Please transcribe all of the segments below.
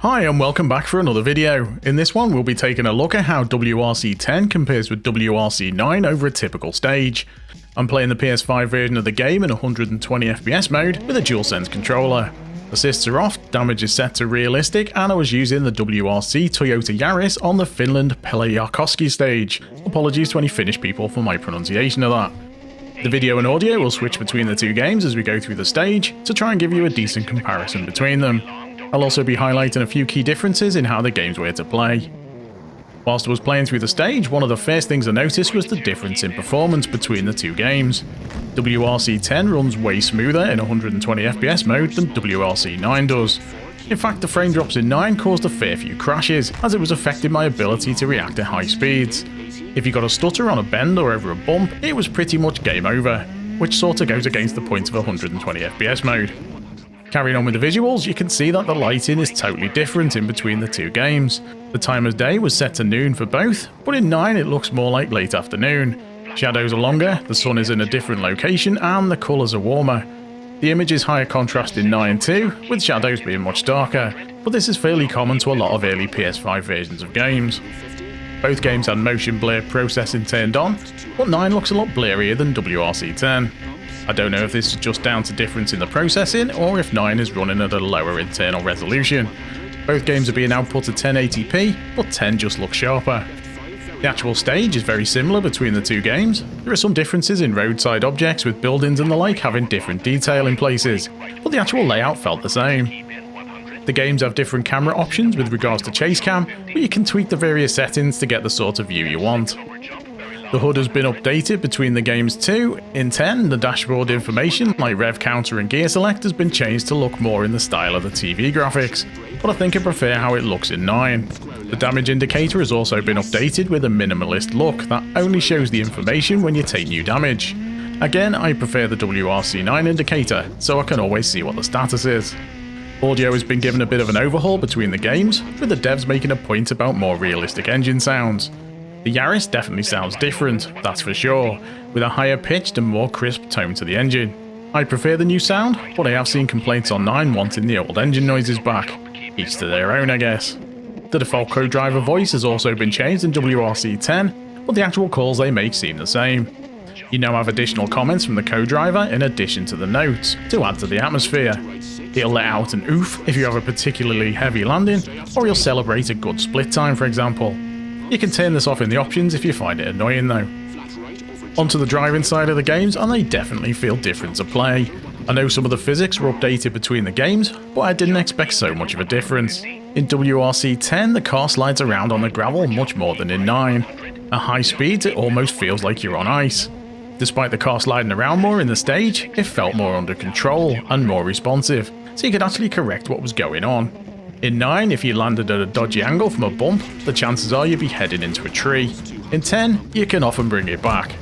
Hi and welcome back for another video. In this one we'll be taking a look at how WRC 10 compares with WRC 9 over a typical stage. I'm playing the PS5 version of the game in 120 FPS mode with a DualSense controller. Assists are off, damage is set to realistic, and I was using the WRC Toyota Yaris on the Finland Pihlajakoski stage. Apologies to any Finnish people for my pronunciation of that. The video and audio will switch between the two games as we go through the stage to try and give you a decent comparison between them. I'll also be highlighting a few key differences in how the games were to play. Whilst I was playing through the stage, one of the first things I noticed was the difference in performance between the two games. WRC 10 runs way smoother in 120 FPS mode than WRC 9 does. In fact, the frame drops in 9 caused a fair few crashes, as it was affecting my ability to react at high speeds. If you got a stutter on a bend or over a bump, it was pretty much game over, which sorta goes against the point of 120 FPS mode. Carrying on with the visuals, you can see that the lighting is totally different in between the two games. The time of day was set to noon for both, but in 9 it looks more like late afternoon. Shadows are longer, the sun is in a different location, and the colours are warmer. The image is higher contrast in 9 too, with shadows being much darker, but this is fairly common to a lot of early PS5 versions of games. Both games had motion blur processing turned on, but 9 looks a lot blurrier than WRC 10. I don't know if this is just down to difference in the processing, or if 9 is running at a lower internal resolution. Both games are being output at 1080p, but 10 just looks sharper. The actual stage is very similar between the two games. There are some differences in roadside objects with buildings and the like having different detail in places, but the actual layout felt the same. The games have different camera options with regards to chase cam, but you can tweak the various settings to get the sort of view you want. The HUD has been updated between the games too. In 10, the dashboard information like rev counter and gear select has been changed to look more in the style of the TV graphics, but I think I prefer how it looks in 9. The damage indicator has also been updated with a minimalist look that only shows the information when you take new damage. Again, I prefer the WRC 9 indicator, so I can always see what the status is. Audio has been given a bit of an overhaul between the games, with the devs making a point about more realistic engine sounds. The Yaris definitely sounds different, that's for sure, with a higher pitched and more crisp tone to the engine. I prefer the new sound, but I have seen complaints on 9 wanting the old engine noises back. Each to their own, I guess. The default co-driver voice has also been changed in WRC 10, but the actual calls they make seem the same. You now have additional comments from the co-driver in addition to the notes, to add to the atmosphere. He'll let out an oof if you have a particularly heavy landing, or he'll celebrate a good split time, for example. You can turn this off in the options if you find it annoying though. Onto the driving side of the games, and they definitely feel different to play. I know some of the physics were updated between the games, but I didn't expect so much of a difference. In WRC 10, the car slides around on the gravel much more than in 9. At high speeds, it almost feels like you're on ice. Despite the car sliding around more in the stage, it felt more under control and more responsive, so you could actually correct what was going on. In 9, if you landed at a dodgy angle from a bump, the chances are you'd be heading into a tree. In 10, you can often bring it back.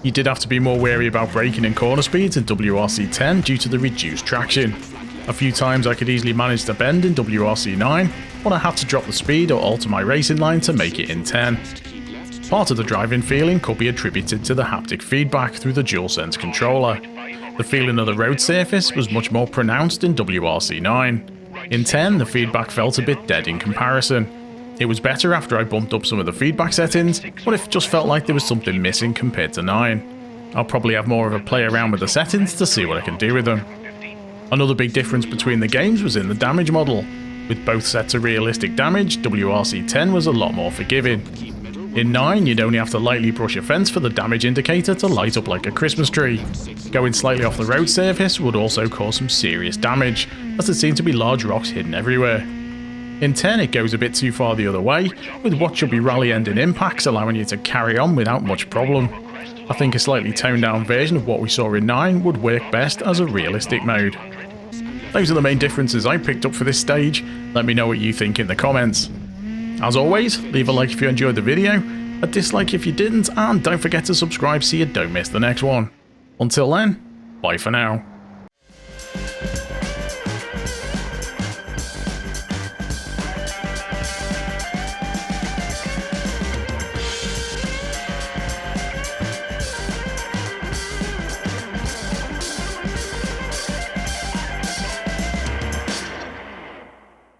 You did have to be more wary about braking and corner speeds in WRC 10 due to the reduced traction. A few times I could easily manage to bend in WRC 9, but I had to drop the speed or alter my racing line to make it in 10. Part of the driving feeling could be attributed to the haptic feedback through the DualSense controller. The feeling of the road surface was much more pronounced in WRC 9. In 10, the feedback felt a bit dead in comparison. It was better after I bumped up some of the feedback settings, but it just felt like there was something missing compared to 9. I'll probably have more of a play around with the settings to see what I can do with them. Another big difference between the games was in the damage model. With both set to realistic damage, WRC 10 was a lot more forgiving. In 9, you'd only have to lightly brush a fence for the damage indicator to light up like a Christmas tree. Going slightly off the road surface would also cause some serious damage, as there seemed to be large rocks hidden everywhere. In 10, it goes a bit too far the other way, with what should be rally-ending impacts allowing you to carry on without much problem. I think a slightly toned down version of what we saw in 9 would work best as a realistic mode. Those are the main differences I picked up for this stage. Let me know what you think in the comments. As always, leave a like if you enjoyed the video, a dislike if you didn't, and don't forget to subscribe so you don't miss the next one. Until then, bye for now.